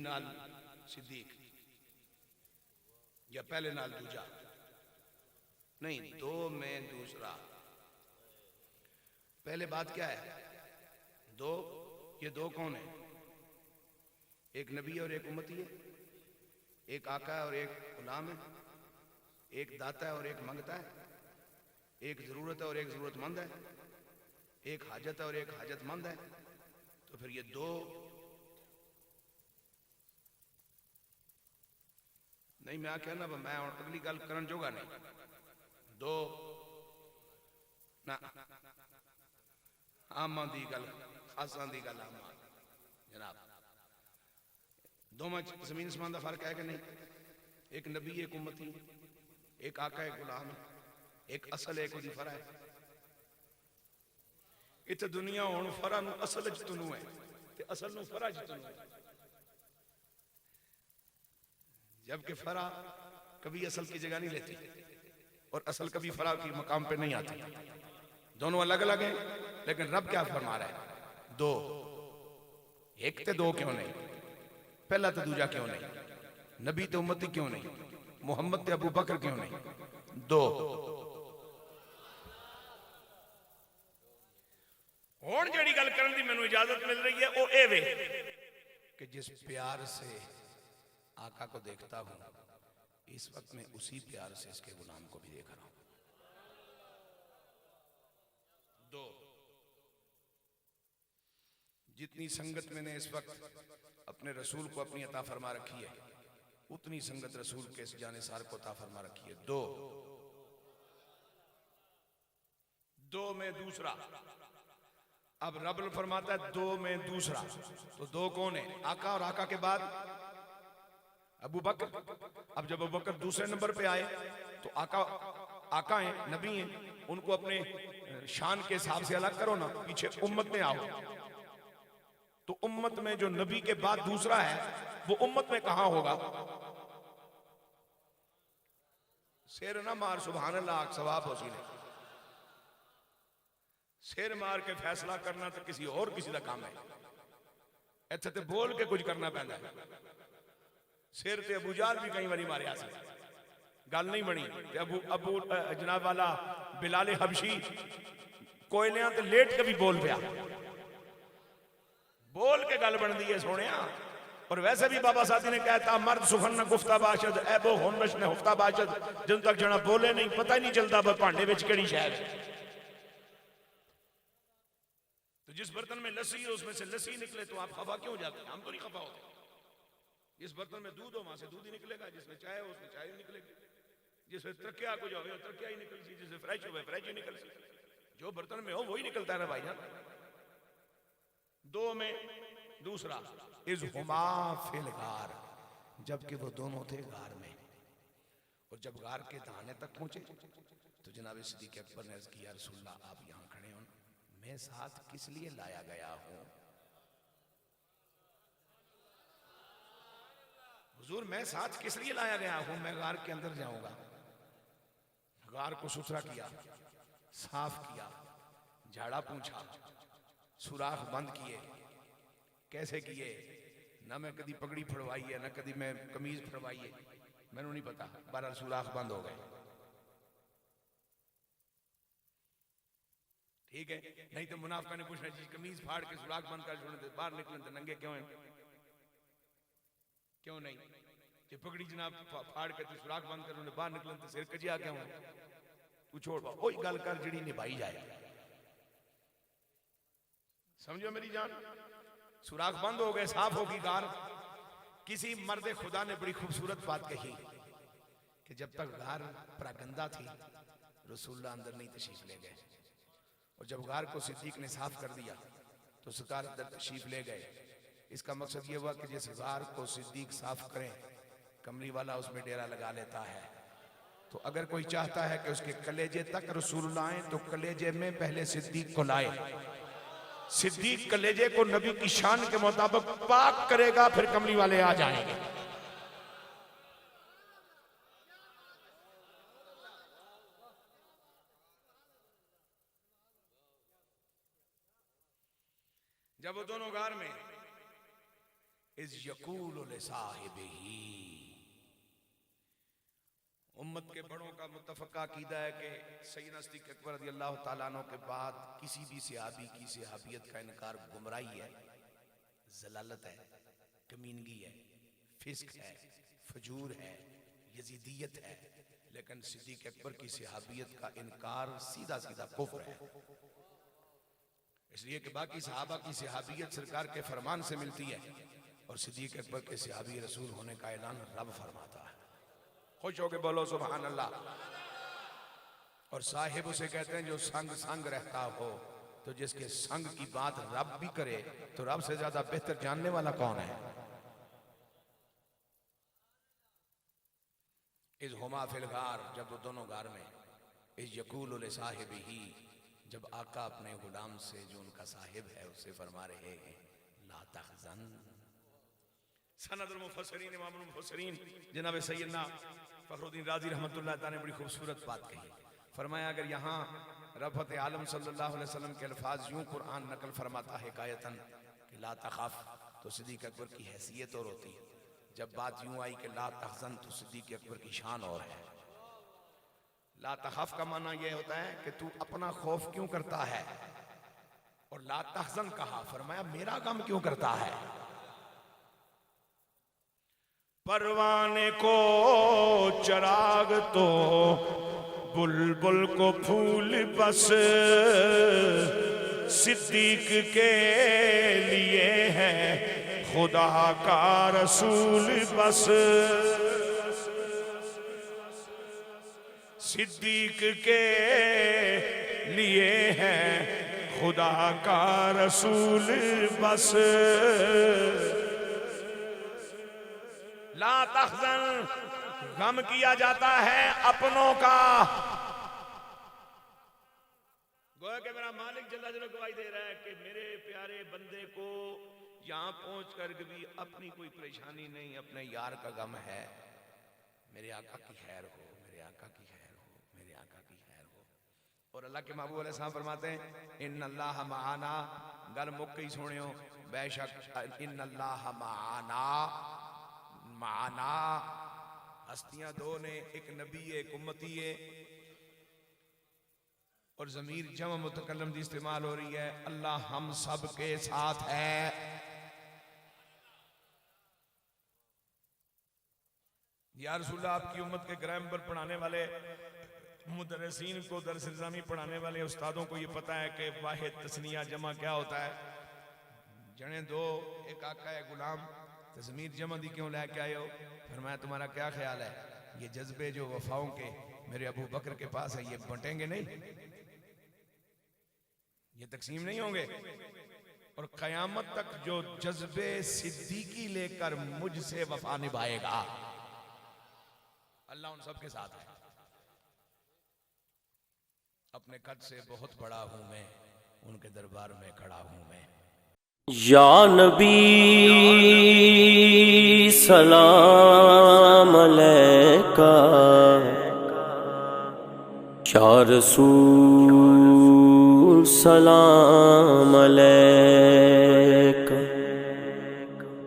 नाल सिद्दीक या पहले नाल दूजा नहीं, दो में दूसरा। पहले बात क्या है? दो, ये दो कौन है? एक नबी और एक उम्मती है, एक आका है और एक गुलाम है, एक दाता है और एक मंगता है, एक जरूरत है और एक जरूरतमंद है, एक हाजत है और एक हाजतमंद है। तो फिर ये दो नहीं, मैं क्या ना, मैं अगली गल करन जोगा नहीं। दो ना आमा दी गल, खासा दी गल आमा जनाब। दोवां च जमीन आसमान का फर्क है कि नहीं? एक नबी एक उम्मती, एक आका एक गुलाम, एक असल एक उदी फरा है। इत्थे दुनिया हुण फरा नूं असल च तनू है ते असल नूं फरा च तनू है, जबकि फरा कभी असल की जगह नहीं लेती और असल कभी फरा की मकाम पे नहीं आती। दोनों अलग अलग हैं, लेकिन रब क्या फरमा रहा है? दो। एक ते दो क्यों नहीं? पहला तो दूजा क्यों नहीं? नबी ते उम्मती क्यों नहीं? मुहम्मद ते अबू बकर क्यों नहीं? दो। हुण जिहड़ी गल करन दी मैनूं इजाजत मिल रही है वो ए वे कि जिस प्यार से आका को देखता हूं, इस वक्त मैं उसी प्यार से इसके गुलाम को भी देख रहा हूं। दो। जितनी संगत मैंने इस वक्त अपने रसूल को अपनी अता फरमा रखी है, उतनी संगत रसूल के इस जानिसार को अता फरमा रखी है। दो। दो में दूसरा। अब रब फरमाता है दो में दूसरा, तो दो कौन है? आका और आका के बाद अबू बकर। अब जब अबू बकर दूसरे नंबर पे आए तो आका हैं, नबी हैं, उनको अपने शान के हिसाब से अलग करो ना, पीछे उम्मत में आओ। तो उम्मत में जो नबी के बाद दूसरा है वो उम्मत में कहां होगा? शेर ना मार, सुभान अल्लाह, सवाब हो सीने। शेर मार के फैसला करना तो किसी और किसी का काम है, इत्थे ते बोल के कुछ करना पैंदा है। शेर ते अबू जाल भी कई बारी मारिया सी, गल नहीं बनी। अबू जनाब वाला बिलाल हबशी कोयलियां ते लेट के भी बोल पिया, बोल के गल बनती है सोने। और वैसे भी बाबा साथी ने कहता मर्द सुखन न गुफ्ता बाशद ऐबो होनबश ने हुफ्ता बाशद, जब तक जना बोले नहीं पता ही नहीं चलता भांडे में केड़ी शय है। तो जिस बर्तन में लस्सी है उसमें से लस्सी निकले तो आप खफा क्यों जाते हैं? हम तो नहीं खफा होते। जिस बर्तन में दूध हो वहां से दूध ही निकलेगा, जिसमें चाय हो उसमें चाय ही निकलेगी, जिसमें तकिया कुछ हो तकिया ही निकल सी, जिसमें फ्रेश हो फ्रेश ही निकल सी। जो बर्तन में हो वही निकलता है ना भाईजान। दो में दूसरा। इज हुमा फिल गार, जबकि वो दोनों थे गार में। और जब गार के दहाने तक पहुंचे तो जनाब सिद्दीक अकबर ने अर्ज किया, रसूलल्लाह आप यहां खड़े हो, मैं साथ किस लिए लाया गया हूं? हुजूर मैं साथ किस लिए लाया गया हूं? मैं गार के अंदर जाऊंगा। गार को सुथरा किया, साफ किया, झाड़ा पूछा, सुराख बंद किए। कैसे किए? ना मैं कभी पगड़ी फड़वाई है, ना कभी मैं कमीज फड़वाई है, मैंने नहीं पता। 12 सुराख बंद हो गए। ठीक है, नहीं तो मुनाफिका ने पूछना जी कमीज फाड़ के सुराख बंद कर छोड़े, बाहर निकले तो नंगे क्यों हैं? क्यों नहीं? जे पगड़ी जनाब फाड़ के सुराख बंद कर बाहर निकले तो सिर कजिया क्यों है? तू छोड़, वही गल कर जिहड़ी निभाई जाए। समझो मेरी जान। सुराख बंद हो गए, साफ होगी गार। किसी मर्द खुदा ने बड़ी खूबसूरत बात कही कि जब तक गार प्रागंदा थी रसूलुल्लाह अंदर नहीं तशरीफ ले गए, और जब गार को सिद्दीक ने साफ कर दिया तो सरकार अंदर तशरीफ ले गए। इसका मकसद ये हुआ कि जिस गार को सिद्दीक साफ करें, कमली वाला उसमें डेरा लगा लेता है। तो अगर कोई चाहता है कि उसके कलेजे तक रसूलुल्लाह आए तो कलेजे में पहले सिद्दीक को लाए। सिद्दीक कलेजे को नबी की शान के मुताबिक पाक करेगा, फिर कमली वाले आ जाएंगे। जब वो दोनों गार में, इज़ यक़ूलु लिसाहिबिही। उम्मत के बड़ों का मुत्तफ़क़ा अक़ीदा है कि सय्यदना सिद्दीक़ अकबर रज़ियल्लाहु तआला अन्हु के बाद किसी भी सहाबी की सहाबियत का इनकार गुमराही है, ज़लालत है, कमीनगी है, फिस्क है, फजूर है, यजीदियत है। लेकिन सिद्दीक़ अकबर की सहाबियत का इनकार सीधा सीधा कुफ्र है। इसलिए कि बाकी सहाबा की सहाबियत सरकार के फरमान से मिलती है और सिद्दीक़ अकबर के सहाबी रसूल होने का ऐलान रब फरमाता है। खुश होके बोलो सुभान अल्लाह। और साहिब उसे कहते हैं जो संग संग रहता हो। तो जिसके संग की बात रब भी करे तो रब से ज्यादा बेहतर जानने वाला कौन है? इज़ हुमा फिल गार, जब वो दोनों गार में, इज़ यक़ूलु लिसाहिबिही, जब आका अपने गुलाम से जो उनका साहिब है उससे फरमा रहे हैं ला तहज़न। सनदुल मुफस्सिरीन, इमामुल मुफस्सिरीन जनाब सैयदना फखरुद्दीन राज़ी रहमतुल्लाह तआला ने बड़ी खूबसूरत बात कही। फरमाया अगर यहाँ रफ़त आलम सल्लल्लाहु अलैहि वसल्लम के अल्फाज यूं कुरान नकल फरमाता है हिकायतन कि ला तख़ाफ, तो सिद्दीक़ अकबर की हैसियत और होती। जब बात यूं आई कि ला तहज़न, तो सिद्दीक़ अकबर की शान और है। ला तख़ाफ का माना यह होता है कि तू अपना खौफ क्यों करता है, और ला तहज़न कहा, फरमाया मेरा गम क्यों करता है। परवाने को चिराग तो बुलबुल को फूल बस, सिद्दीक के लिए है खुदा का रसूल बस। सिद्दीक के लिए है खुदा का रसूल बस। ला तहज़न, गम किया जाता है अपनों का। गोया कि मेरा मालिक जल्ला जल्ला गवाही दे रहा है कि मेरे प्यारे बंदे को यहां पहुंचकर भी अपनी कोई परेशानी नहीं, अपने यार का गम है। मेरे आका की खैर हो, मेरे आका की खैर हो, मेरे आका की खैर हो। और अल्लाह के महबूब अलैहि सलाम फरमाते हैं इन्नल्लाह मआना, गल मुक ही सुनियो, बेशक इन्नल्लाह मआना, माना हस्तियां दो ने, एक नबी है एक उम्मती है। और ज़मीर जम मुतकल्लम दी इस्तेमाल हो रही है, अल्लाह हम सब के साथ है। या रसूलल्लाह, आपकी उम्मत के ग्राम पर पढ़ाने वाले मुदर्रिसीन को, दरस निज़ामी पढ़ाने वाले उस्तादों को ये पता है कि वाहिद तस्निया जमा क्या होता है। जने दो, एक आका है गुलाम, ज़मीर जमा दी क्यों लेके आए हो? फरमाया तुम्हारा क्या ख्याल है, ये जज्बे जो वफाओं के मेरे अबू बकर के पास है, ये बंटेंगे नहीं, ये तकसीम नहीं होंगे। और कयामत तक जो जज्बे सिद्दीकी लेकर मुझसे वफा निभाएगा, अल्लाह उन सब के साथ है। अपने कद से बहुत बड़ा हूं मैं, उनके दरबार में खड़ा हूं मैं। या नबी सलाम अलैका, या रसूल सलाम अलैका।